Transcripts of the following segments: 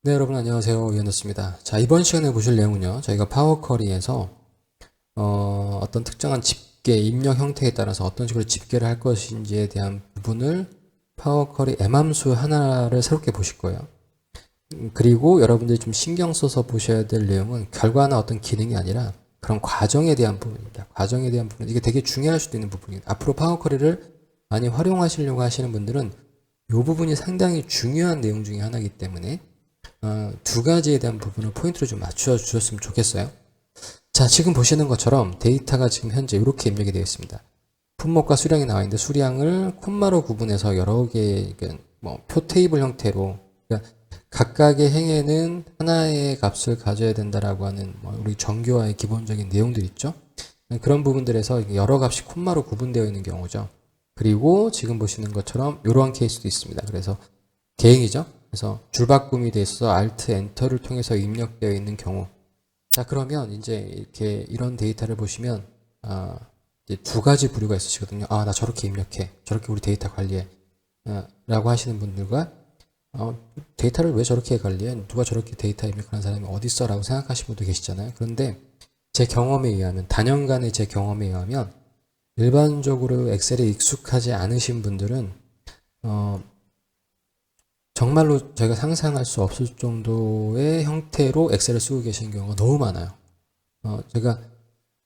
네, 여러분 안녕하세요. 이현우입니다. 자, 이번 시간에 보실 내용은요. 저희가 파워쿼리에서 어떤 특정한 집계, 입력 형태에 따라서 어떤 식으로 집계를 할 것인지에 대한 부분을 파워쿼리 M함수 하나를 새롭게 보실 거예요. 그리고 여러분들이 좀 신경 써서 보셔야 될 내용은 결과나 어떤 기능이 아니라 그런 과정에 대한 부분입니다. 과정에 대한 부분. 이게 되게 중요할 수도 있는 부분입니다. 앞으로 파워쿼리를 많이 활용하시려고 하시는 분들은 이 부분이 상당히 중요한 내용 중에 하나이기 때문에 두 가지에 대한 부분을 포인트로 좀 맞춰 주셨으면 좋겠어요. 자, 지금 보시는 것처럼 데이터가 지금 현재 이렇게 입력이 되어 있습니다. 품목과 수량이 나와 있는데 수량을 콤마로 구분해서 여러 개의 표 테이블 형태로, 그러니까 각각의 행에는 하나의 값을 가져야 된다라고 하는 우리 정교화의 기본적인 내용들 있죠. 그런 부분들에서 여러 값이 콤마로 구분되어 있는 경우죠. 그리고 지금 보시는 것처럼 이러한 케이스도 있습니다. 그래서 개행이죠. 그래서 줄바꿈이 돼 있어서 Alt, Enter를 통해서 입력되어 있는 경우. 자, 그러면 이제 이렇게 이런 데이터를 보시면 이제 두 가지 부류가 있으시거든요. 나 저렇게 입력해, 저렇게 우리 데이터 관리해 라고 하시는 분들과 데이터를 왜 저렇게 관리해? 누가 저렇게 데이터 입력하는 사람이 어디 있어? 라고 생각하시는 분도 계시잖아요. 그런데 제 경험에 의하면, 단연간의 제 경험에 의하면 일반적으로 엑셀에 익숙하지 않으신 분들은 정말로 저희가 상상할 수 없을 정도의 형태로 엑셀을 쓰고 계시는 경우가 너무 많아요. 제가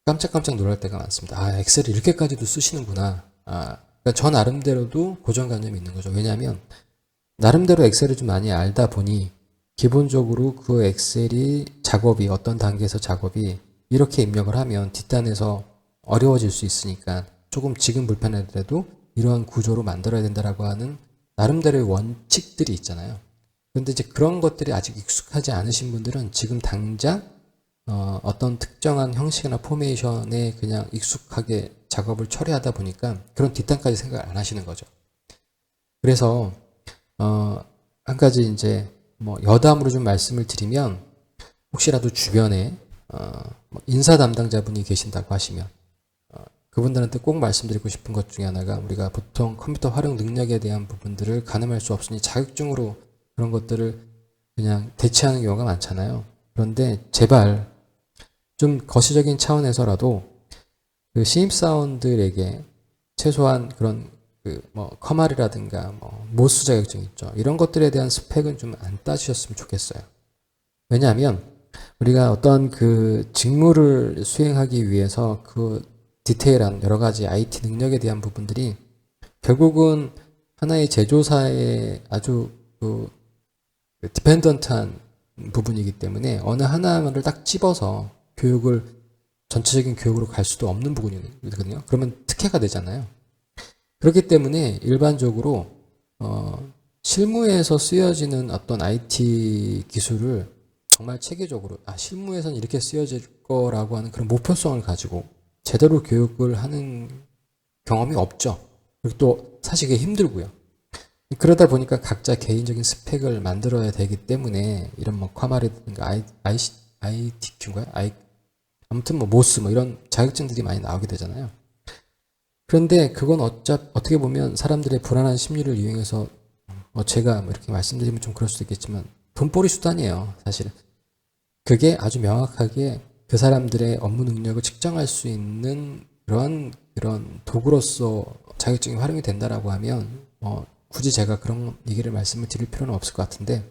깜짝깜짝 놀랄 때가 많습니다. 엑셀을 이렇게까지도 쓰시는구나. 그러니까 저 나름대로도 고정관념이 있는 거죠. 왜냐하면 나름대로 엑셀을 좀 많이 알다 보니 기본적으로 그 엑셀이 작업이 어떤 단계에서 작업이 이렇게 입력을 하면 뒷단에서 어려워질 수 있으니까 조금 지금 불편하더라도 이러한 구조로 만들어야 된다라고 하는 나름대로의 원칙들이 있잖아요. 그런데 이제 그런 것들이 아직 익숙하지 않으신 분들은 지금 당장 어떤 특정한 형식이나 포메이션에 그냥 익숙하게 작업을 처리하다 보니까 그런 뒷단까지 생각을 안 하시는 거죠. 그래서 한 가지 이제 여담으로 좀 말씀을 드리면, 혹시라도 주변에 인사 담당자분이 계신다고 하시면 그분들한테 꼭 말씀드리고 싶은 것 중에 하나가, 우리가 보통 컴퓨터 활용 능력에 대한 부분들을 가늠할 수 없으니 자격증으로 그런 것들을 그냥 대체하는 경우가 많잖아요. 그런데 제발 좀 거시적인 차원에서라도 그 신입사원들에게 최소한 그런 커말이라든가 모수 자격증 있죠. 이런 것들에 대한 스펙은 좀 안 따지셨으면 좋겠어요. 왜냐하면 우리가 어떤 그 직무를 수행하기 위해서 그 디테일한 여러 가지 IT 능력에 대한 부분들이 결국은 하나의 제조사의 아주 디펜던트한 부분이기 때문에 어느 하나를 딱 집어서 전체적인 교육으로 갈 수도 없는 부분이거든요. 그러면 특혜가 되잖아요. 그렇기 때문에 일반적으로 실무에서 쓰여지는 어떤 IT 기술을 정말 체계적으로 실무에서는 이렇게 쓰여질 거라고 하는 그런 목표성을 가지고 제대로 교육을 하는 경험이 없죠. 그리고 또 사실 그게 힘들고요. 그러다 보니까 각자 개인적인 스펙을 만들어야 되기 때문에 이런 콰말이든가 ITQ인가요? 아무튼 모스 이런 자격증들이 많이 나오게 되잖아요. 그런데 그건 어떻게 보면 사람들의 불안한 심리를 이용해서 제가 이렇게 말씀드리면 좀 그럴 수도 있겠지만 돈벌이 수단이에요. 사실은. 그게 아주 명확하게 그 사람들의 업무 능력을 측정할 수 있는 그런 도구로서 자격증이 활용이 된다라고 하면 굳이 제가 그런 얘기를 말씀을 드릴 필요는 없을 것 같은데,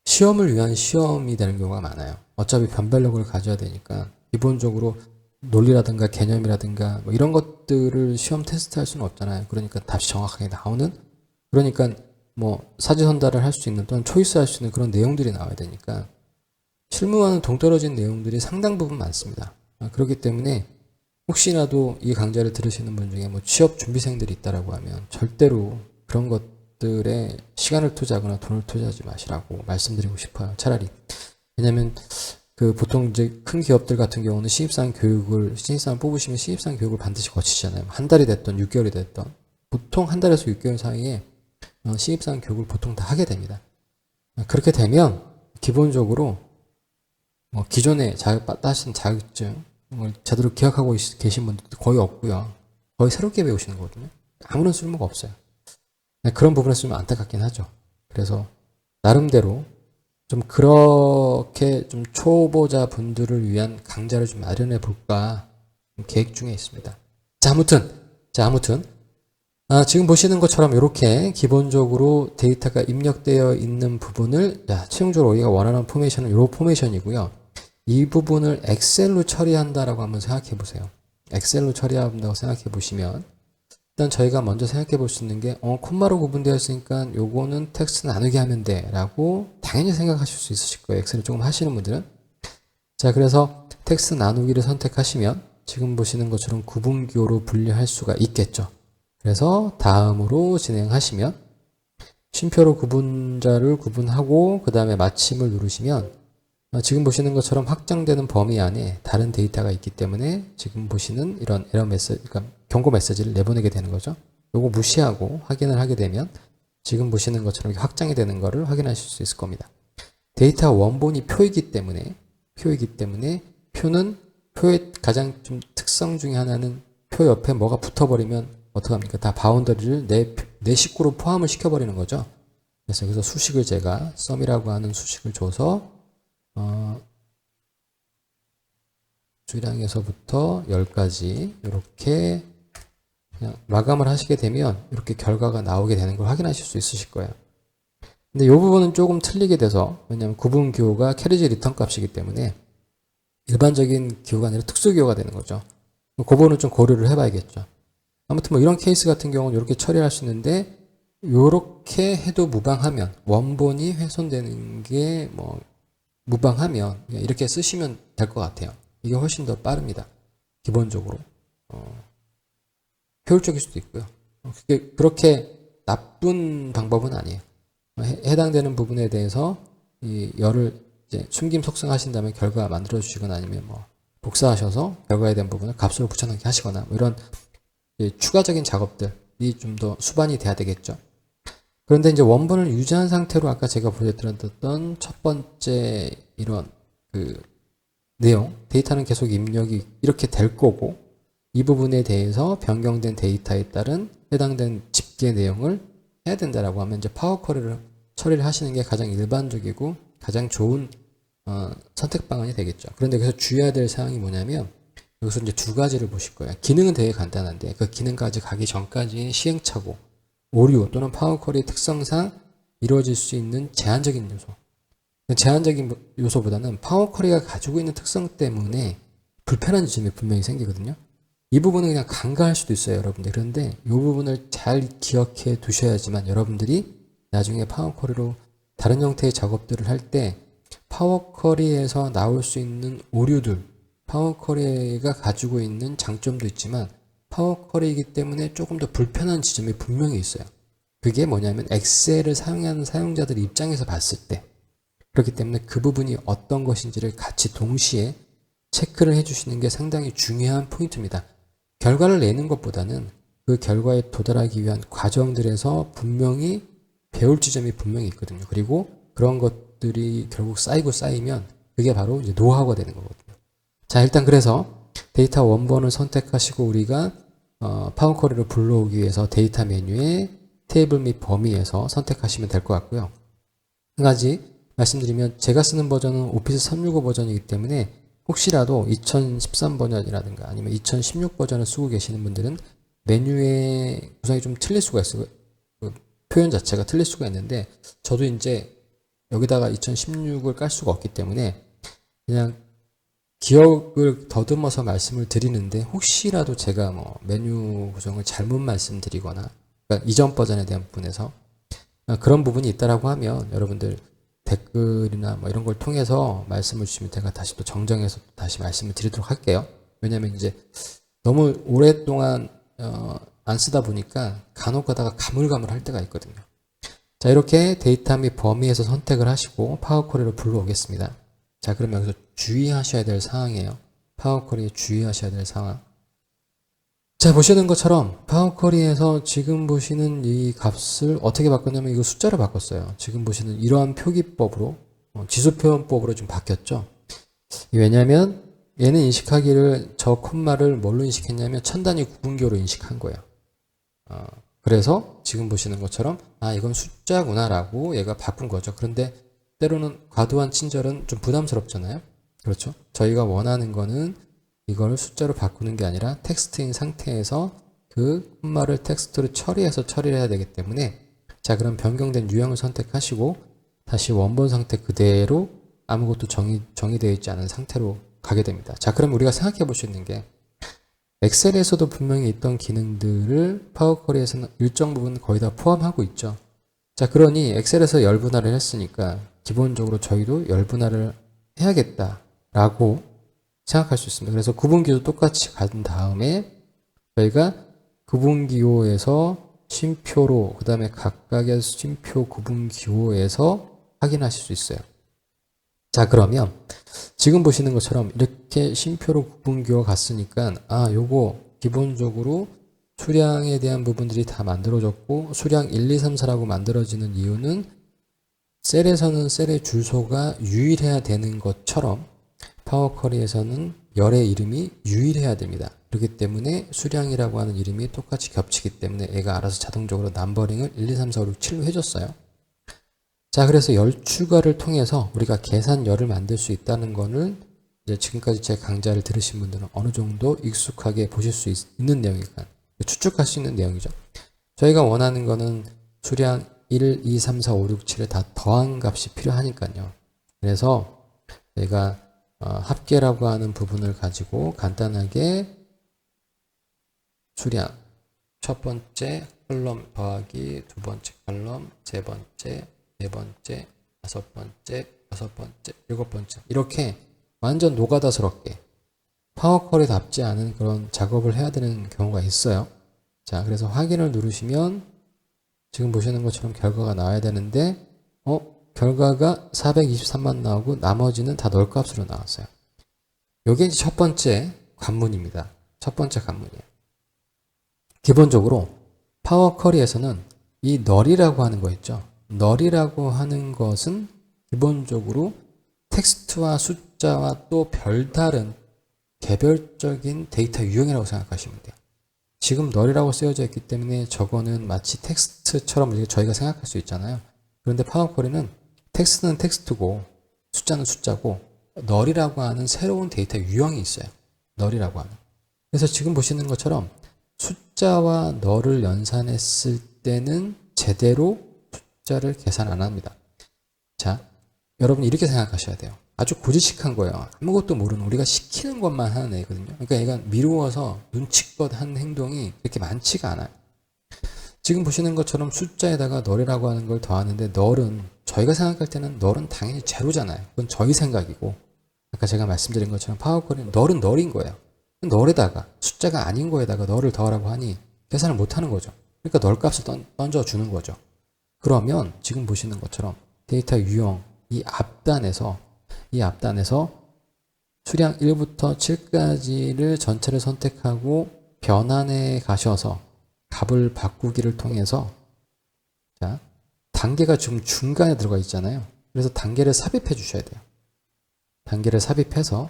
시험을 위한 시험이 되는 경우가 많아요. 어차피 변별력을 가져야 되니까 기본적으로 논리라든가 개념이라든가 이런 것들을 시험 테스트할 수는 없잖아요. 그러니까 답이 정확하게 나오는, 그러니까 사지선다를 할 수 있는 또는 초이스할 수 있는 그런 내용들이 나와야 되니까 실무와는 동떨어진 내용들이 상당 부분 많습니다. 그렇기 때문에 혹시라도 이 강좌를 들으시는 분 중에 취업 준비생들이 있다라고 하면 절대로 그런 것들에 시간을 투자하거나 돈을 투자하지 마시라고 말씀드리고 싶어요. 차라리. 왜냐면 보통 이제 큰 기업들 같은 경우는 신입사원 뽑으시면 신입사원 교육을 반드시 거치잖아요. 한 달이 됐던 6개월이 됐던 보통 한 달에서 6개월 사이에 신입사원 교육을 보통 다 하게 됩니다. 그렇게 되면 기본적으로 기존에 따신 자격증을 제대로 기억하고 계신 분들도 거의 없고요. 거의 새롭게 배우시는 거거든요. 아무런 쓸모가 없어요. 그런 부분에서 좀 안타깝긴 하죠. 그래서 나름대로 좀 그렇게 좀 초보자 분들을 위한 강좌를 좀 마련해 볼까 계획 중에 있습니다. 자, 아무튼 지금 보시는 것처럼 이렇게 기본적으로 데이터가 입력되어 있는 부분을 최종적으로 우리가 원하는 포메이션은 이 포메이션이고요. 이 부분을 엑셀로 처리한다라고 한번 생각해 보세요. 엑셀로 처리한다고 생각해 보시면 일단 저희가 먼저 생각해 볼 수 있는 게 콤마로 구분되어 있으니까 요거는 텍스트 나누게 하면 돼 라고 당연히 생각하실 수 있으실 거예요. 엑셀을 조금 하시는 분들은. 자, 그래서 텍스트 나누기를 선택하시면 지금 보시는 것처럼 구분기호로 분리할 수가 있겠죠. 그래서 다음으로 진행하시면 쉼표로 구분자를 구분하고 그 다음에 마침을 누르시면 지금 보시는 것처럼 확정되는 범위 안에 다른 데이터가 있기 때문에 지금 보시는 이런 에러 메시지, 그러니까 경고 메시지를 내보내게 되는 거죠. 요거 무시하고 확인을 하게 되면 지금 보시는 것처럼 확장이 되는 것을 확인하실 수 있을 겁니다. 데이터 원본이 표이기 때문에 표는 표의 가장 좀 특성 중에 하나는 표 옆에 뭐가 붙어버리면 어떡합니까? 다 바운더리를 내 식구로 포함을 시켜버리는 거죠. 그래서 여기서 수식을 제가 sum이라고 하는 수식을 줘서 주량에서부터 10까지 이렇게 그냥 마감을 하시게 되면 이렇게 결과가 나오게 되는 걸 확인하실 수 있으실 거예요. 근데 이 부분은 조금 틀리게 돼서 왜냐하면 구분 기호가 캐리지 리턴 값이기 때문에 일반적인 기호가 아니라 특수 기호가 되는 거죠. 그 부분은 좀 고려를 해봐야겠죠. 아무튼 뭐 이런 케이스 같은 경우는 이렇게 처리할 수 있는데 이렇게 해도 무방하면 원본이 훼손되는 게 뭐 무방하면 이렇게 쓰시면 될 것 같아요. 이게 훨씬 더 빠릅니다. 기본적으로 효율적일 수도 있고요. 그게 그렇게 나쁜 방법은 아니에요. 해당되는 부분에 대해서 이 열을 이제 숨김 속성하신 다음에 결과 만들어 주시거나 아니면 뭐 복사하셔서 결과에 대한 부분을 값으로 붙여넣기 하시거나 뭐 이런 추가적인 작업들이 좀 더 수반이 돼야 되겠죠. 그런데 이제 원본을 유지한 상태로 아까 제가 보여드렸던 첫 번째 이런 그 내용, 데이터는 계속 입력이 이렇게 될 거고 이 부분에 대해서 변경된 데이터에 따른 해당된 집계 내용을 해야 된다라고 하면 이제 파워 쿼리를 처리를 하시는 게 가장 일반적이고 가장 좋은 선택 방안이 되겠죠. 그런데 여기서 주의해야 될 사항이 뭐냐면 여기서 이제 두 가지를 보실 거예요. 기능은 되게 간단한데 그 기능까지 가기 전까지 시행착오, 오류 또는 파워 쿼리 특성상 이루어질 수 있는 제한적인 요소. 제한적인 요소보다는 파워 쿼리가 가지고 있는 특성 때문에 불편한 지점이 분명히 생기거든요. 이 부분은 그냥 간과할 수도 있어요, 여러분들. 그런데 이 부분을 잘 기억해 두셔야지만 여러분들이 나중에 파워 쿼리로 다른 형태의 작업들을 할 때 파워 쿼리에서 나올 수 있는 오류들, 파워 쿼리가 가지고 있는 장점도 있지만 파워 쿼리이기 때문에 조금 더 불편한 지점이 분명히 있어요. 그게 뭐냐면 엑셀을 사용하는 사용자들 입장에서 봤을 때 그렇기 때문에 그 부분이 어떤 것인지를 같이 동시에 체크를 해주시는 게 상당히 중요한 포인트입니다. 결과를 내는 것보다는 그 결과에 도달하기 위한 과정들에서 분명히 배울 지점이 분명히 있거든요. 그리고 그런 것들이 결국 쌓이면 그게 바로 이제 노하우가 되는 거거든요. 자, 일단 그래서 데이터 원본을 선택하시고 우리가 파워 쿼리를 불러오기 위해서 데이터 메뉴에 테이블 및 범위에서 선택하시면 될 것 같고요. 한 가지 말씀드리면 제가 쓰는 버전은 오피스 365 버전이기 때문에 혹시라도 2013 버전이라든가 아니면 2016 버전을 쓰고 계시는 분들은 메뉴의 구성이 좀 틀릴 수가 있어요. 그 표현 자체가 틀릴 수가 있는데 저도 이제 여기다가 2016을 깔 수가 없기 때문에 그냥 기억을 더듬어서 말씀을 드리는데 혹시라도 제가 뭐 메뉴 구성을 잘못 말씀드리거나 그러니까 이전 버전에 대한 부분에서 그런 부분이 있다라고 하면 여러분들 댓글이나 뭐 이런 걸 통해서 말씀을 주시면 제가 다시 또 정정해서 다시 말씀을 드리도록 할게요. 왜냐면 이제 너무 오랫동안 안 쓰다 보니까 간혹 가다가 가물가물할 때가 있거든요. 자, 이렇게 데이터 및 범위에서 선택을 하시고 파워 쿼리로 불러오겠습니다. 자, 그러면 여기서 주의하셔야 될 사항이에요. 파워 쿼리에 주의하셔야 될 상황. 자, 보시는 것처럼 파워 쿼리에서 지금 보시는 이 값을 어떻게 바꿨냐면 이거 숫자로 바꿨어요. 지금 보시는 이러한 표기법으로 지수 표현법으로 좀 바뀌었죠. 왜냐하면 얘는 인식하기를 저 콤마를 뭘로 인식했냐면 천 단위 구분기호로 인식한 거예요. 그래서 지금 보시는 것처럼 아 이건 숫자구나라고 얘가 바꾼 거죠. 그런데 때로는 과도한 친절은 좀 부담스럽잖아요. 그렇죠? 저희가 원하는 거는 이걸 숫자로 바꾸는 게 아니라 텍스트인 상태에서 그 콤마를 텍스트로 처리해서 처리를 해야 되기 때문에 자 그럼 변경된 유형을 선택하시고 다시 원본 상태 그대로 아무것도 정의되어 있지 않은 상태로 가게 됩니다. 자 그럼 우리가 생각해 볼 수 있는 게 엑셀에서도 분명히 있던 기능들을 파워쿼리에서는 일정 부분 거의 다 포함하고 있죠. 자 그러니 엑셀에서 열분할을 했으니까 기본적으로 저희도 열분할을 해야겠다라고 생각할 수 있습니다. 그래서 구분기호 똑같이 간 다음에 저희가 구분기호에서 쉼표로 그 다음에 각각의 쉼표 구분기호에서 확인하실 수 있어요. 자 그러면 지금 보시는 것처럼 이렇게 쉼표로 구분기호가 갔으니까 아 요거 기본적으로 수량에 대한 부분들이 다 만들어졌고 수량 1, 2, 3, 4라고 만들어지는 이유는 셀에서는 셀의 주소가 유일해야 되는 것처럼 파워쿼리에서는 열의 이름이 유일해야 됩니다. 그렇기 때문에 수량이라고 하는 이름이 똑같이 겹치기 때문에 얘가 알아서 자동적으로 넘버링을 1, 2, 3, 4, 5, 6, 7로 해줬어요. 자, 그래서 열 추가를 통해서 우리가 계산 열을 만들 수 있다는 거를 이제 지금까지 제 강좌를 들으신 분들은 어느 정도 익숙하게 보실 수 있는 내용이니까 추측할 수 있는 내용이죠. 저희가 원하는 거는 수량 1, 2, 3, 4, 5, 6, 7을 다 더한 값이 필요하니까요. 그래서 저희가 합계라고 하는 부분을 가지고 간단하게 수량 첫 번째 컬럼 더하기 두 번째 컬럼 세 번째 네 번째 다섯 번째 여섯 번째 일곱 번째 이렇게 완전 노가다스럽게 파워쿼리답지 않은 그런 작업을 해야 되는 경우가 있어요. 자 그래서 확인을 누르시면 지금 보시는 것처럼 결과가 나와야 되는데 결과가 423만 나오고 나머지는 다 널값으로 나왔어요. 이게 이제 첫 번째 관문입니다. 첫 번째 관문이에요. 기본적으로 파워쿼리에서는 이 널이라고 하는 거 있죠. 널이라고 하는 것은 기본적으로 텍스트와 숫자와 또 별다른 개별적인 데이터 유형이라고 생각하시면 돼요. 지금 널이라고 쓰여져 있기 때문에 저거는 마치 텍스트처럼 저희가 생각할 수 있잖아요. 그런데 파워쿼리는 텍스트는 텍스트고 숫자는 숫자고 널이라고 하는 새로운 데이터 유형이 있어요. 널이라고 하는. 그래서 지금 보시는 것처럼 숫자와 널을 연산했을 때는 제대로 숫자를 계산 안 합니다. 자, 여러분 이렇게 생각하셔야 돼요. 아주 고지식한 거예요. 아무것도 모르는 우리가 시키는 것만 하는 애거든요. 그러니까 얘가 미루어서 눈치껏 한 행동이 그렇게 많지가 않아요. 지금 보시는 것처럼 숫자에다가 널이라고 하는 걸 더하는데 널은 저희가 생각할 때는 널은 당연히 제로잖아요. 그건 저희 생각이고 아까 제가 말씀드린 것처럼 파워쿼리는 널은 널인 거예요. 널에다가 숫자가 아닌 거에다가 널을 더하라고 하니 계산을 못하는 거죠. 그러니까 널 값을 던져주는 거죠. 그러면 지금 보시는 것처럼 데이터 유형 이 앞단에서 수량 1부터 7까지를 전체를 선택하고 변환에 가셔서 값을 바꾸기를 통해서 자 단계가 지금 중간에 들어가 있잖아요. 그래서 단계를 삽입해 주셔야 돼요. 단계를 삽입해서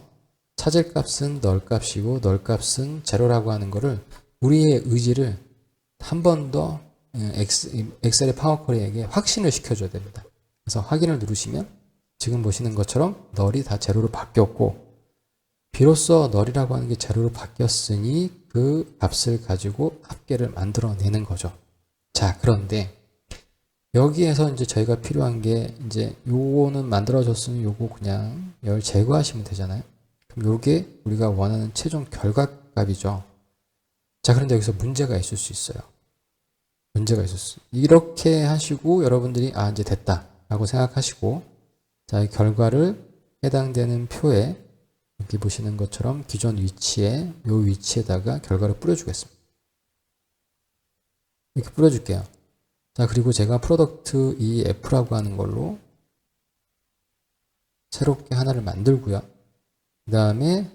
찾을 값은 널 값이고 널 값은 제로라고 하는 거를 우리의 의지를 한 번 더 엑셀의 파워쿼리에게 확신을 시켜줘야 됩니다. 그래서 확인을 누르시면 지금 보시는 것처럼 널이 다 제로로 바뀌었고 비로소 널이라고 하는 게 제로로 바뀌었으니 그 값을 가지고 합계를 만들어내는 거죠. 자, 그런데 여기에서 이제 저희가 필요한 게 이제 요거는 만들어졌으니 요거 그냥 열 제거하시면 되잖아요. 그럼 요게 우리가 원하는 최종 결과값이죠. 자, 그런데 여기서 문제가 있을 수 있어요. 문제가 있었어요. 이렇게 하시고 여러분들이 아 이제 됐다 라고 생각하시고 자, 이 결과를 해당되는 표에 여기 보시는 것처럼 기존 위치에 요 위치에다가 결과를 뿌려주겠습니다. 이렇게 뿌려줄게요. 자, 그리고 제가 프로덕트 EF라고 하는 걸로 새롭게 하나를 만들고요. 그 다음에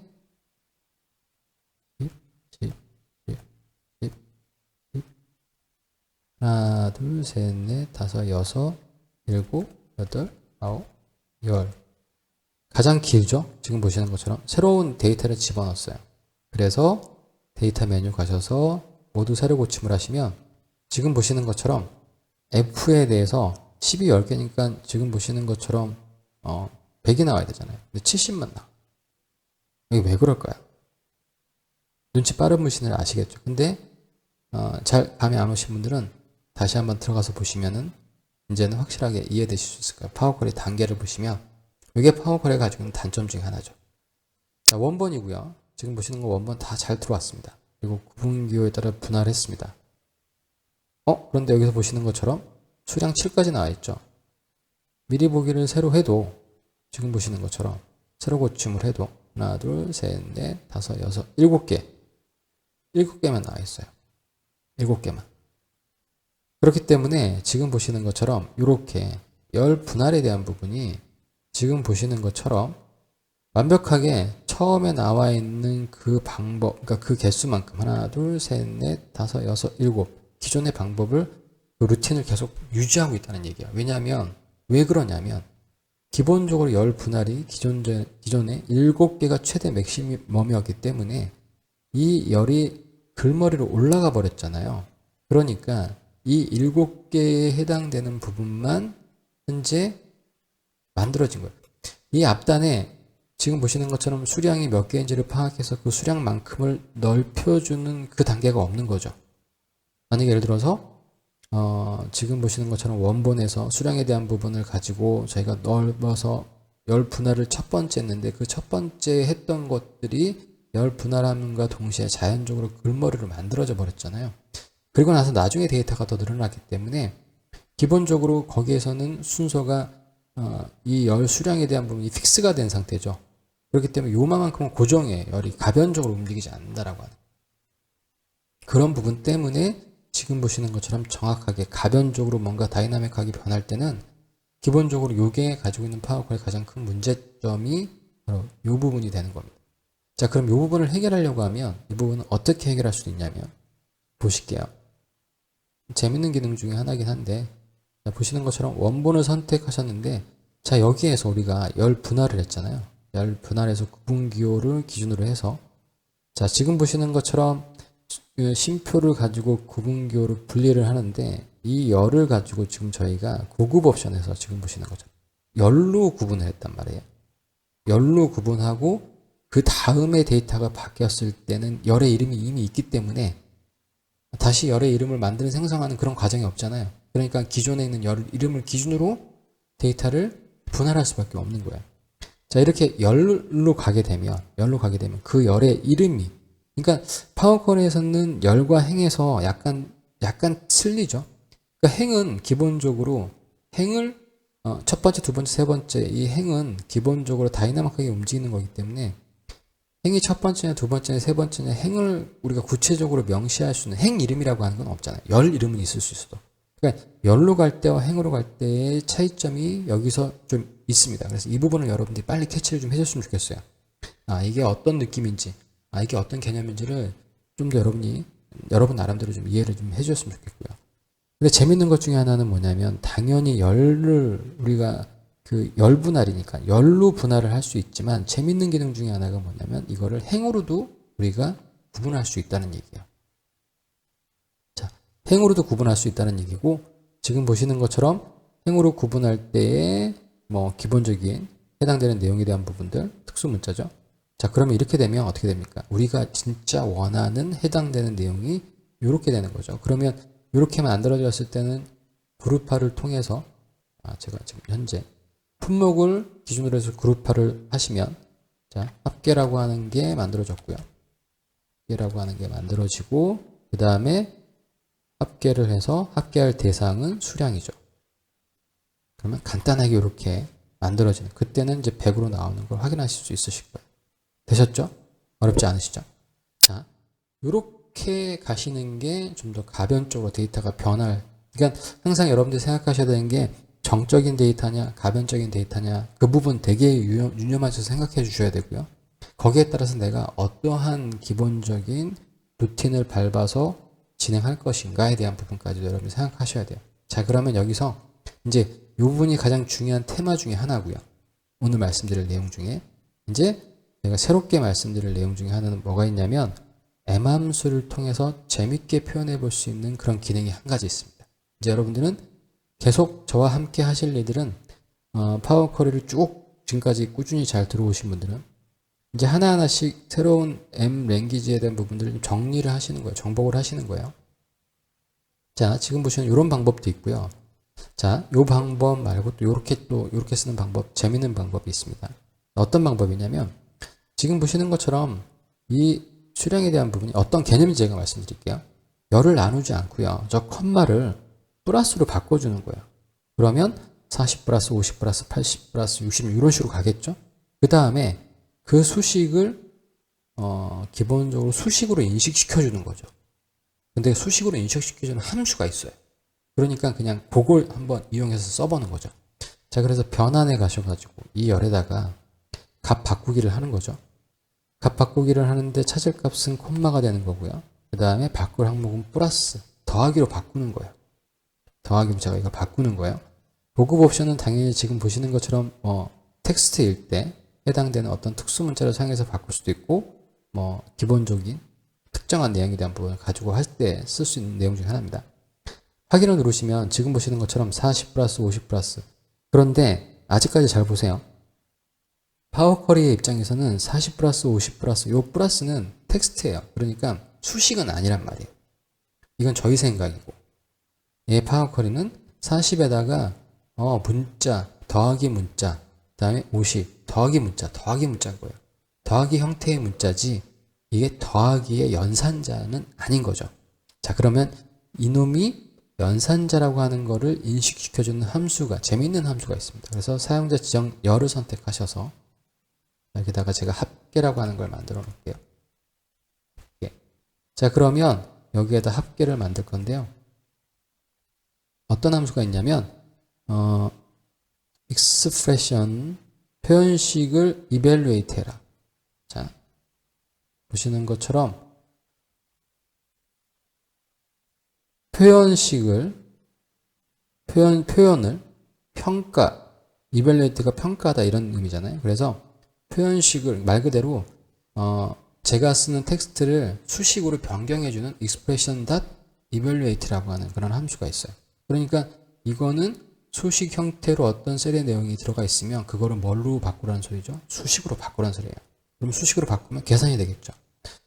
하나, 둘, 셋, 넷, 다섯, 여섯, 일곱, 여덟, 아홉, 열. 가장 길죠? 지금 보시는 것처럼 새로운 데이터를 집어넣었어요. 그래서 데이터 메뉴 가셔서 모두 새로 고침을 하시면 지금 보시는 것처럼 F에 대해서 10이 10개니까 지금 보시는 것처럼 100이 나와야 되잖아요. 근데 70만 나와. 이게 왜 그럴까요? 눈치 빠른 분들은 아시겠죠. 근데 잘 감이 안 오신 분들은 다시 한번 들어가서 보시면은 이제는 확실하게 이해되실 수 있을 거예요. 파워컬의 단계를 보시면 이게 파워컬이 가지고 있는 단점 중에 하나죠. 자, 원본이고요. 지금 보시는 거 원본 다 잘 들어왔습니다. 그리고 구분기호에 따라 분할을 했습니다. 그런데 여기서 보시는 것처럼 수량 7까지 나와 있죠. 미리 보기를 새로 해도 지금 보시는 것처럼 새로 고침을 해도 하나, 둘, 셋, 넷, 다섯, 여섯, 7개. 7개만 나와 있어요. 7개만. 그렇기 때문에 지금 보시는 것처럼 이렇게 열 분할에 대한 부분이 지금 보시는 것처럼 완벽하게 처음에 나와 있는 그 방법, 그러니까 그 개수만큼 하나, 둘, 셋, 넷, 다섯, 여섯, 7 기존의 방법을 그 루틴을 계속 유지하고 있다는 얘기예요. 왜냐하면 왜 그러냐면 기본적으로 열 분할이 기존에 7개가 최대 맥시멈이었기 때문에 이 열이 글머리로 올라가 버렸잖아요. 그러니까 이 7개에 해당되는 부분만 현재 만들어진 거예요. 이 앞단에 지금 보시는 것처럼 수량이 몇 개인지를 파악해서 그 수량만큼을 넓혀주는 그 단계가 없는 거죠. 만약에 예를 들어서 지금 보시는 것처럼 원본에서 수량에 대한 부분을 가지고 저희가 넓어서 열 분할을 첫 번째 했는데 그 첫 번째 했던 것들이 열 분할함과 동시에 자연적으로 글머리로 만들어져 버렸잖아요. 그리고 나서 나중에 데이터가 더 늘어났기 때문에 기본적으로 거기에서는 순서가 이 열 수량에 대한 부분이 픽스가 된 상태죠. 그렇기 때문에 요만큼은 고정의 열이 가변적으로 움직이지 않는다라고 하는 그런 부분 때문에 지금 보시는 것처럼 정확하게 가변적으로 뭔가 다이나믹하게 변할 때는 기본적으로 이게 가지고 있는 파워컬의 가장 큰 문제점이 바로 이 부분이 되는 겁니다. 자, 그럼 이 부분을 해결하려고 하면 이 부분은 어떻게 해결할 수 있냐면 보실게요. 재밌는 기능 중에 하나긴 한데 자, 보시는 것처럼 원본을 선택하셨는데 자, 여기에서 우리가 열 분할을 했잖아요. 열 분할해서 구분기호를 기준으로 해서 자, 지금 보시는 것처럼 심표를 가지고 구분기호를 분리를 하는데 이 열을 가지고 지금 저희가 고급 옵션에서 지금 보시는 것처럼 열로 구분을 했단 말이에요. 열로 구분하고 그 다음에 데이터가 바뀌었을 때는 열의 이름이 이미 있기 때문에 다시 열의 이름을 만드는 생성하는 그런 과정이 없잖아요. 그러니까 기존에 있는 열 이름을 기준으로 데이터를 분할할 수밖에 없는 거예요. 자, 이렇게 열로 가게 되면 그 열의 이름이 그러니까 파워컬에서는 열과 행에서 약간 틀리죠. 그러니까 행은 기본적으로 행을 첫 번째, 두 번째, 세 번째 이 행은 기본적으로 다이나믹하게 움직이는 거기 때문에 행이 첫 번째냐, 두 번째냐, 세 번째냐 행을 우리가 구체적으로 명시할 수 있는 행 이름이라고 하는 건 없잖아요. 열 이름은 있을 수 있어도. 그러니까 열로 갈 때와 행으로 갈 때의 차이점이 여기서 좀 있습니다. 그래서 이 부분을 여러분들이 빨리 캐치를 좀 해줬으면 좋겠어요. 이게 어떤 느낌인지, 이게 어떤 개념인지를 좀 더 여러분 나름대로 좀 이해를 좀 해주셨으면 좋겠고요. 근데 재밌는 것 중에 하나는 뭐냐면 당연히 열을 우리가 그 열 분할이니까 열로 분할을 할 수 있지만 재밌는 기능 중에 하나가 뭐냐면 이거를 행으로도 우리가 구분할 수 있다는 얘기예요. 자, 행으로도 구분할 수 있다는 얘기고 지금 보시는 것처럼 행으로 구분할 때의 뭐 기본적인 해당되는 내용에 대한 부분들 특수 문자죠. 자, 그러면 이렇게 되면 어떻게 됩니까? 우리가 진짜 원하는 해당되는 내용이 이렇게 되는 거죠. 그러면 이렇게 만들어졌을 때는 그룹화를 통해서 제가 지금 현재 품목을 기준으로 해서 그룹화를 하시면 자, 합계라고 하는 게 만들어졌고요. 합계라고 하는 게 만들어지고 그 다음에 합계를 해서 합계할 대상은 수량이죠. 그러면 간단하게 이렇게 만들어지는 그때는 이제 100으로 나오는 걸 확인하실 수 있으실 거예요. 되셨죠? 어렵지 않으시죠? 자, 이렇게 가시는 게 좀 더 가변적으로 데이터가 변할 그러니까 항상 여러분들이 생각하셔야 되는 게 정적인 데이터냐 가변적인 데이터냐 그 부분 되게 유념하셔서 생각해 주셔야 되고요. 거기에 따라서 내가 어떠한 기본적인 루틴을 밟아서 진행할 것인가에 대한 부분까지도 여러분이 생각하셔야 돼요. 자, 그러면 여기서 이제 이 부분이 가장 중요한 테마 중에 하나고요. 오늘 말씀드릴 내용 중에 이제 제가 새롭게 말씀드릴 내용 중에 하나는 뭐가 있냐면 M 함수를 통해서 재밌게 표현해 볼 수 있는 그런 기능이 한 가지 있습니다. 이제 여러분들은 계속 저와 함께 하실 일들은 파워 쿼리를 쭉 지금까지 꾸준히 잘 들어오신 분들은 이제 하나하나씩 새로운 M 랭귀지에 대한 부분들을 좀 정리를 하시는 거예요. 정복을 하시는 거예요. 자, 지금 보시는 이런 방법도 있고요. 자, 요 방법 말고 또 요렇게 쓰는 방법, 재밌는 방법이 있습니다. 어떤 방법이냐면 지금 보시는 것처럼 이 수량에 대한 부분이 어떤 개념인지 제가 말씀드릴게요. 열을 나누지 않고요. 저 컴마를 플러스로 바꿔주는 거예요. 그러면 40 플러스 50 플러스 80 플러스 60 이런 식으로 가겠죠. 그 다음에 그 수식을 기본적으로 수식으로 인식시켜주는 거죠. 근데 수식으로 인식시켜주는 함수가 있어요. 그러니까 그냥 그걸 한번 이용해서 써보는 거죠. 자, 그래서 변환에 가셔가지고 이 열에다가 값 바꾸기를 하는 거죠. 값 바꾸기를 하는데 찾을 값은 콤마가 되는 거고요. 그 다음에 바꿀 항목은 플러스, 더하기로 바꾸는 거예요. 더하기로 제가 이걸 바꾸는 거예요. 보급 옵션은 당연히 지금 보시는 것처럼 텍스트일 때 해당되는 어떤 특수 문자를 사용해서 바꿀 수도 있고 기본적인 특정한 내용에 대한 부분을 가지고 할 때 쓸 수 있는 내용 중에 하나입니다. 확인을 누르시면 지금 보시는 것처럼 40 플러스 50 플러스. 그런데 아직까지 잘 보세요. 파워 쿼리의 입장에서는 40 플러스 50 플러스 요 플러스는 텍스트예요. 그러니까 수식은 아니란 말이에요. 이건 저희 생각이고 이 파워 쿼리는 40에다가 문자 더하기 문자 그 다음에 50 더하기 문자인 거예요. 더하기 형태의 문자지 이게 더하기의 연산자는 아닌 거죠. 자, 그러면 이놈이 연산자라고 하는 거를 인식시켜주는 함수가 재미있는 함수가 있습니다. 그래서 사용자 지정 열을 선택하셔서 여기다가 제가 합계라고 하는 걸 만들어 놓을게요. 자, 그러면 여기에다 합계를 만들 건데요. 어떤 함수가 있냐면 expression 표현식을 evaluate 해라. 자, 보시는 것처럼 표현을 평가, evaluate가 평가하다 이런 의미잖아요. 그래서 표현식을 말 그대로 제가 쓰는 텍스트를 수식으로 변경해주는 expression.evaluate라고 하는 그런 함수가 있어요. 그러니까 이거는 수식 형태로 어떤 셀의 내용이 들어가 있으면 그거를 뭘로 바꾸라는 소리죠? 수식으로 바꾸라는 소리예요. 그럼 수식으로 바꾸면 계산이 되겠죠.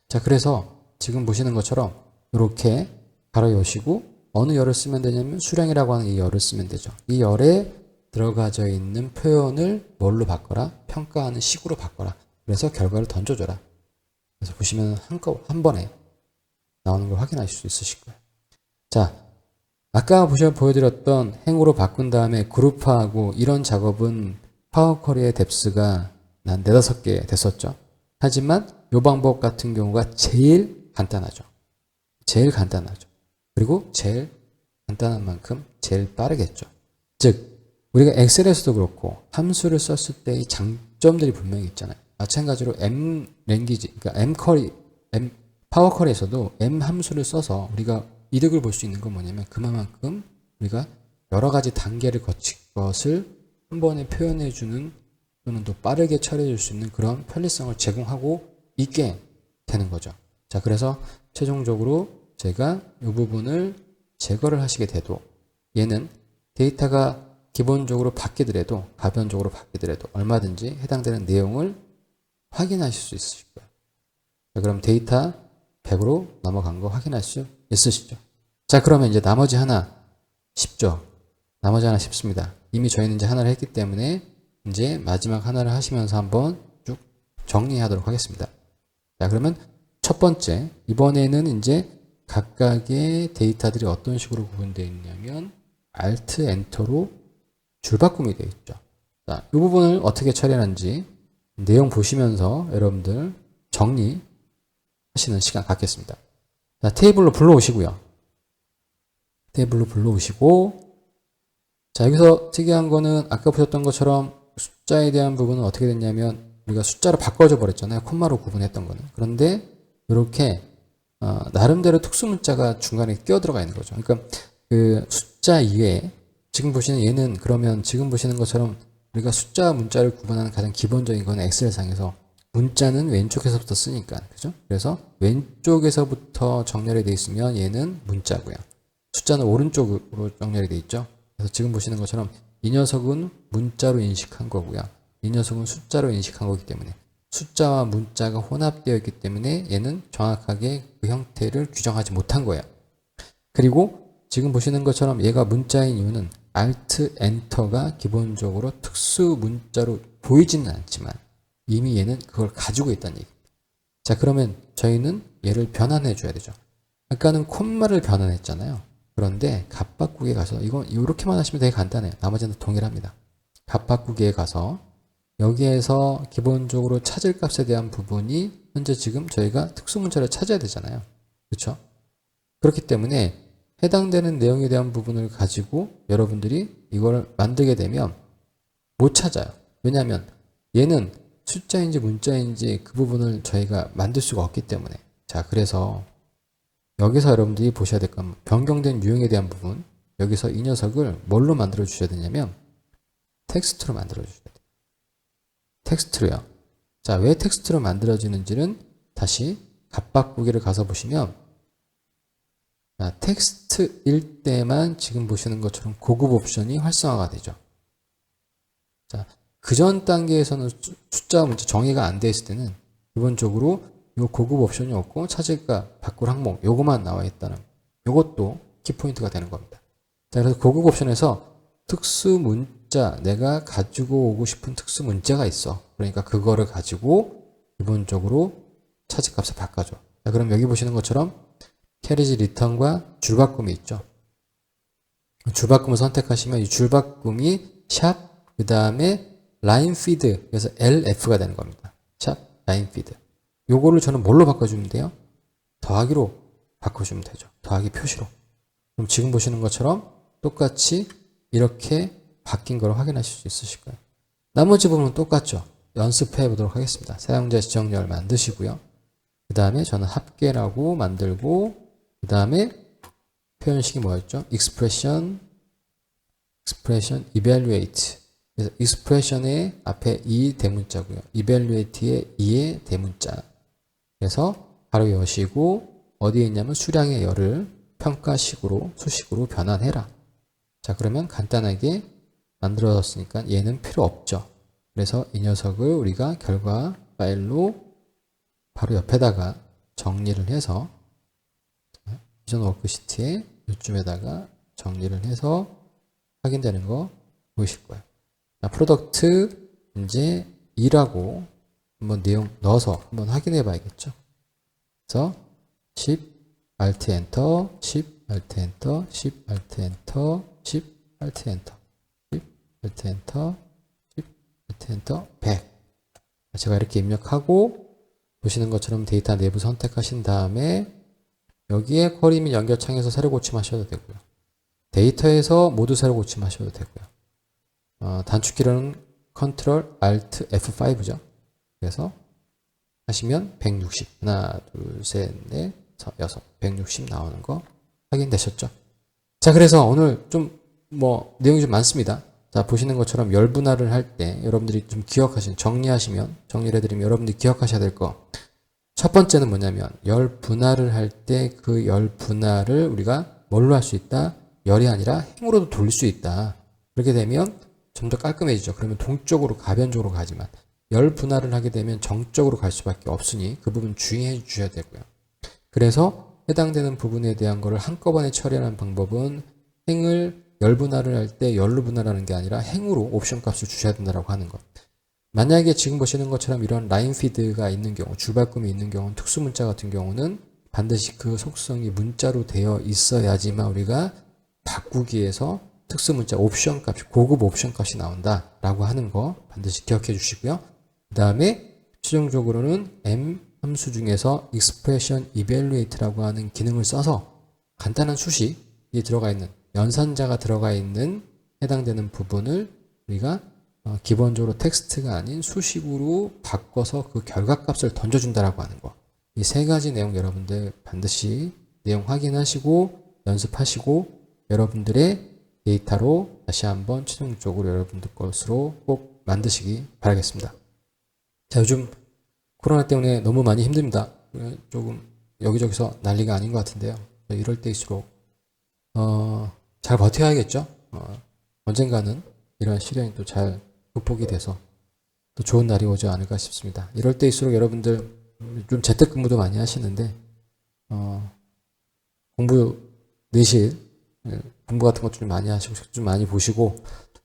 자, 그래서 지금 보시는 것처럼 이렇게 가로 여시고 어느 열을 쓰면 되냐면 수량이라고 하는 이 열을 쓰면 되죠. 이 열에 들어가져 있는 표현을 뭘로 바꿔라? 평가하는 식으로 바꿔라. 그래서 결과를 던져줘라. 그래서 보시면 한 번에 나오는 걸 확인하실 수 있으실 거예요. 자, 아까 보여드렸던 행으로 바꾼 다음에 그룹화하고 이런 작업은 파워 쿼리의 뎁스가 한 4-5개 됐었죠. 하지만 이 방법 같은 경우가 제일 간단하죠. 그리고 제일 간단한 만큼 제일 빠르겠죠. 즉 우리가 엑셀에서도 그렇고 함수를 썼을 때의 장점들이 분명히 있잖아요. 마찬가지로 M 랭귀지, 그러니까 파워 쿼리에서도 M 함수를 써서 우리가 이득을 볼 수 있는 건 뭐냐면 그만큼 우리가 여러 가지 단계를 거친 것을 한 번에 표현해주는 또는 또 빠르게 처리해줄 수 있는 그런 편리성을 제공하고 있게 되는 거죠. 자, 그래서 최종적으로 제가 이 부분을 제거를 하시게 돼도 얘는 데이터가 기본적으로 바뀌더라도 가변적으로 바뀌더라도 얼마든지 해당되는 내용을 확인하실 수 있으실 거예요. 자, 그럼 데이터 100으로 넘어간 거 확인할 수 있으시죠? 자, 그러면 이제 나머지 하나 쉽죠? 나머지 하나 쉽습니다. 이미 저희는 이제 하나를 했기 때문에 이제 마지막 하나를 하시면서 한번 쭉 정리하도록 하겠습니다. 자, 그러면 첫 번째, 이번에는 이제 각각의 데이터들이 어떤 식으로 구분되어 있냐면 Alt, Enter로 줄바꿈이 되어 있죠. 자, 이 부분을 어떻게 처리하는지 내용 보시면서 여러분들 정리하시는 시간 갖겠습니다. 자, 테이블로 불러오시고요. 자, 여기서 특이한 거는 아까 보셨던 것처럼 숫자에 대한 부분은 어떻게 됐냐면 우리가 숫자로 바꿔줘 버렸잖아요. 콤마로 구분했던 거는. 그런데 이렇게 나름대로 특수문자가 중간에 끼어 들어가 있는 거죠. 그러니까 그 숫자 이외에 지금 보시는 얘는 그러면 지금 보시는 것처럼 우리가 숫자와 문자를 구분하는 가장 기본적인 건 엑셀상에서 문자는 왼쪽에서부터 쓰니까. 그죠? 그래서 왼쪽에서부터 정렬이 되어 있으면 얘는 문자고요. 숫자는 오른쪽으로 정렬이 되어 있죠. 그래서 지금 보시는 것처럼 이 녀석은 문자로 인식한 거고요. 이 녀석은 숫자로 인식한 거기 때문에 숫자와 문자가 혼합되어 있기 때문에 얘는 정확하게 그 형태를 규정하지 못한 거예요. 그리고 지금 보시는 것처럼 얘가 문자인 이유는 Alt, Enter가 기본적으로 특수 문자로 보이지는 않지만 이미 얘는 그걸 가지고 있다는 얘기입니다. 자, 그러면 저희는 얘를 변환해 줘야 되죠. 아까는 콤마를 변환했잖아요. 그런데 값 바꾸기에 가서 이건 이렇게만 하시면 되게 간단해요. 나머지는 동일합니다. 값 바꾸기에 가서 여기에서 기본적으로 찾을 값에 대한 부분이 현재 지금 저희가 특수 문자를 찾아야 되잖아요. 그렇죠? 그렇기 때문에 해당되는 내용에 대한 부분을 가지고 여러분들이 이걸 만들게 되면 못 찾아요. 왜냐하면 얘는 숫자인지 문자인지 그 부분을 저희가 만들 수가 없기 때문에. 자, 그래서 여기서 여러분들이 보셔야 될 건 변경된 유형에 대한 부분, 여기서 이 녀석을 뭘로 만들어 주셔야 되냐면 텍스트로 만들어 주셔야 돼요. 텍스트로요. 자, 왜 텍스트로 만들어지는지는 다시 값 바꾸기를 가서 보시면, 자, 텍스트일 때만 지금 보시는 것처럼 고급 옵션이 활성화가 되죠. 자, 그전 단계에서는 숫자와 문자 정의가 안 되어 있을 때는 기본적으로 이 고급 옵션이 없고 찾을까 바꿀 항목 요거만 나와 있다는 요것도 키포인트가 되는 겁니다. 자, 그래서 고급 옵션에서 특수 문자, 내가 가지고 오고 싶은 특수 문자가 있어. 그러니까 그거를 가지고 기본적으로 차지값을 바꿔줘. 자, 그럼 여기 보시는 것처럼 캐리지 리턴과 줄바꿈이 있죠. 줄바꿈을 선택하시면 이 줄바꿈이 샵 그 다음에 라인 피드, 그래서 LF가 되는 겁니다. 샵 라인 피드. 요거를 저는 뭘로 바꿔주면 돼요? 더하기로 바꿔주면 되죠. 더하기 표시로. 그럼 지금 보시는 것처럼 똑같이 이렇게 바뀐 걸 확인하실 수 있으실 거예요. 나머지 부분은 똑같죠. 연습해 보도록 하겠습니다. 사용자 지정열 만드시고요. 그 다음에 저는 합계라고 만들고, 그 다음에 표현식이 뭐였죠? expression evaluate. 그래서 expression의 앞에 이 대문자고요. evaluate의 이의 대문자. 그래서 바로 여시고 어디에 있냐면 수량의 열을 평가식으로 수식으로 변환해라. 자, 그러면 간단하게 만들어졌으니까 얘는 필요 없죠. 그래서 이 녀석을 우리가 결과 파일로 바로 옆에다가 정리를 해서 비전 워크시트에 이쯤에다가 정리를 해서 확인되는 거 보이실 거예요. 자, 프로덕트 이제 2라고 한번 내용 넣어서 한번 확인해 봐야겠죠. 그래서 10 Alt Enter 10 Alt Enter 10 Alt Enter 10 Alt Enter 10 Alt Enter 10 Alt Enter 100. 제가 이렇게 입력하고 보시는 것처럼 데이터 내부 선택하신 다음에 여기에 쿼리 및 연결창에서 새로 고침하셔도 되고요. 데이터에서 모두 새로 고침하셔도 되고요. 단축키로는 Ctrl Alt F5죠. 그래서 하시면 160 하나 둘 셋 넷 여섯 160 나오는 거 확인되셨죠? 자, 그래서 오늘 좀 내용이 좀 많습니다. 자, 보시는 것처럼 열 분할을 할 때 여러분들이 좀 정리하시면 정리를 해드리면 여러분들이 기억하셔야 될 거. 첫 번째는 뭐냐면 열 분할을 할 때 그 열 분할을 우리가 뭘로 할 수 있다? 열이 아니라 행으로도 돌릴 수 있다. 그렇게 되면 좀 더 깔끔해지죠. 그러면 동쪽으로 가변적으로 가지만 열 분할을 하게 되면 정적으로 갈 수밖에 없으니 그 부분 주의해 주셔야 되고요. 그래서 해당되는 부분에 대한 거를 한꺼번에 처리하는 방법은 행을 열 분할을 할 때 열로 분할하는 게 아니라 행으로 옵션 값을 주셔야 된다고 하는 것. 만약에 지금 보시는 것처럼 이런 라인 피드가 있는 경우, 줄바꿈이 있는 경우, 특수 문자 같은 경우는 반드시 그 속성이 문자로 되어 있어야지만 우리가 바꾸기에서 특수 문자 옵션 값이 고급 옵션 값이 나온다라고 하는 거 반드시 기억해 주시고요. 그 다음에 최종적으로는 M 함수 중에서 expression evaluate라고 하는 기능을 써서 간단한 수식이 들어가 있는 연산자가 들어가 있는 해당되는 부분을 우리가 기본적으로 텍스트가 아닌 수식으로 바꿔서 그 결과값을 던져준다라고 하는 거. 이 세 가지 내용 여러분들 반드시 내용 확인하시고 연습하시고 여러분들의 데이터로 다시 한번 최종적으로 여러분들 것으로 꼭 만드시기 바라겠습니다. 자, 요즘 코로나 때문에 너무 많이 힘듭니다. 조금 여기저기서 난리가 아닌 것 같은데요. 이럴 때일수록 잘 버텨야겠죠. 언젠가는 이런 시련이 또 잘 극복이 돼서 또 좋은 날이 오지 않을까 싶습니다. 이럴 때일수록 여러분들 좀 재택근무도 많이 하시는데 공부 내실 공부 같은 것도 좀 많이 하시고 좀 많이 보시고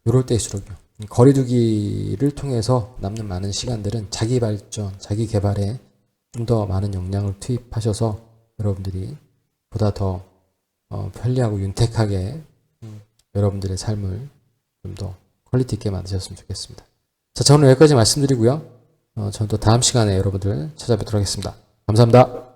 이럴 때일수록요. 거리두기를 통해서 남는 많은 시간들은 자기 발전, 자기 개발에 좀 더 많은 역량을 투입하셔서 여러분들이 보다 더 편리하고 윤택하게 여러분들의 삶을 좀 더 퀄리티 있게 만드셨으면 좋겠습니다. 자, 저는 여기까지 말씀드리고요. 저는 또 다음 시간에 여러분들 찾아뵙도록 하겠습니다. 감사합니다.